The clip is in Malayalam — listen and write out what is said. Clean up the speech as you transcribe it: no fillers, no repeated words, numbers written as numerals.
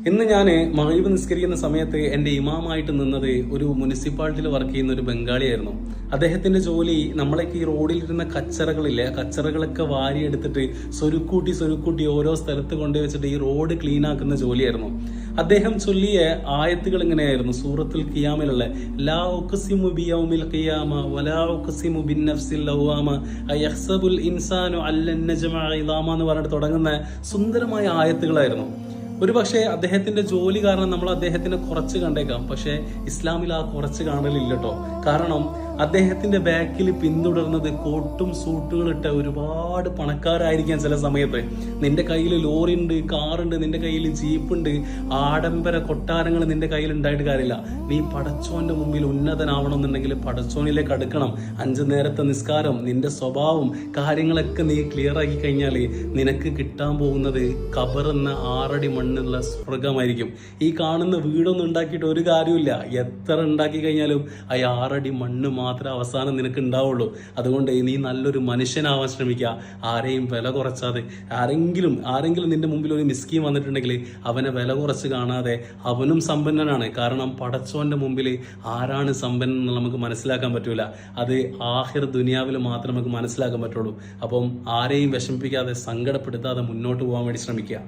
ഇന്ന് ഞാൻ മഗ്‌രിബ് നിസ്കരിക്കുന്ന സമയത്ത് എൻ്റെ ഇമാമായിട്ട് നിന്നത് ഒരു മുനിസിപ്പാലിറ്റിയിൽ വർക്ക് ചെയ്യുന്ന ഒരു ബംഗാളിയായിരുന്നു. അദ്ദേഹത്തിന്റെ ജോലി നമ്മളൊക്കെ ഈ റോഡിലിരുന്ന കച്ചറകളില്ലേ, കച്ചറകളൊക്കെ വാരിയെടുത്തിട്ട് സ്വരുക്കൂട്ടി ഓരോ സ്ഥലത്ത് കൊണ്ടുവച്ചിട്ട് ഈ റോഡ് ക്ലീൻ ആക്കുന്ന ജോലിയായിരുന്നു. അദ്ദേഹം ചൊല്ലിയ ആയത്തുകൾ ഇങ്ങനെയായിരുന്നു. സൂറത്തുൽ ഖിയാമിലുള്ള ലാ ഉഖ്സിമു ബിയൗമിൽ ഖിയാമ വലാ ഉഖ്സിമു ബിന്നഫ്സിൽ ലവ്വാമ അയഹ്സബുൽ ഇൻസാനു അല്ലൻ നജ്മഅ ഇളാമ എന്ന് പറഞ്ഞിട്ട് തുടങ്ങുന്ന സുന്ദരമായ ആയത്തുകളായിരുന്നു. ഒരു പക്ഷേ അദ്ദേഹത്തിന്റെ ജോലി കാരണം നമ്മൾ അദ്ദേഹത്തിനെ കുറച്ച് കണ്ടേക്കാം, പക്ഷേ ഇസ്ലാമിൽ ആ കുറച്ച് കാണലില്ല കേട്ടോ. കാരണം അദ്ദേഹത്തിന്റെ ബാക്കിൽ പിന്തുടർന്നത് കോട്ടും സൂട്ടുകളിട്ട ഒരുപാട് പണക്കാരായിരിക്കാം. ചില സമയത്ത് നിന്റെ കയ്യിൽ ലോറി ഉണ്ട്, കാറുണ്ട്, നിന്റെ കയ്യിൽ ജീപ്പുണ്ട്, ആഡംബര കൊട്ടാരങ്ങൾ നിന്റെ കയ്യിൽ ഉണ്ടായിട്ട് കാര്യമില്ല. നീ പടച്ചോന്റെ മുമ്പിൽ ഉന്നതനാവണമെന്നുണ്ടെങ്കിൽ പടച്ചോനിലേക്ക് അടുക്കണം. 5 നേരത്തെ നിസ്കാരം, നിന്റെ സ്വഭാവം, കാര്യങ്ങളൊക്കെ നീ ക്ലിയർ ആക്കി കഴിഞ്ഞാൽ നിനക്ക് കിട്ടാൻ പോകുന്നത് ഖബർ എന്ന 6 അടി മണ്ണുള്ള സ്വർഗമായിരിക്കും. ഈ കാണുന്ന വീടൊന്നും ഉണ്ടാക്കിയിട്ട് ഒരു കാര്യമില്ല. എത്ര ഉണ്ടാക്കി കഴിഞ്ഞാലും ആ 6 അടി മണ്ണ് മാത്രമേ അവസാനം നിനക്ക് ഉണ്ടാവുള്ളൂ. അതുകൊണ്ട് നീ നല്ലൊരു മനുഷ്യനാവാൻ ശ്രമിക്കുക. ആരെയും വില കുറച്ചാതെ, ആരെങ്കിലും നിന്റെ മുമ്പിൽ ഒരു മിസ്കീൻ വന്നിട്ടുണ്ടെങ്കിൽ അവനെ വില കുറച്ച് കാണാതെ, അവനും സമ്പന്നനാണ്. കാരണം പടച്ചോന്റെ മുമ്പിൽ ആരാണ് സമ്പന്നൻ എന്ന് നമുക്ക് മനസ്സിലാക്കാൻ പറ്റൂല. അത് ആഖിർ ദുനിയാവിൽ മാത്രമേ നമുക്ക് മനസ്സിലാക്കാൻ പറ്റുള്ളൂ. അപ്പം ആരെയും വിഷമിപ്പിക്കാതെ, സങ്കടപ്പെടുത്താതെ മുന്നോട്ട് പോകാൻ വേണ്ടി ശ്രമിക്കുക.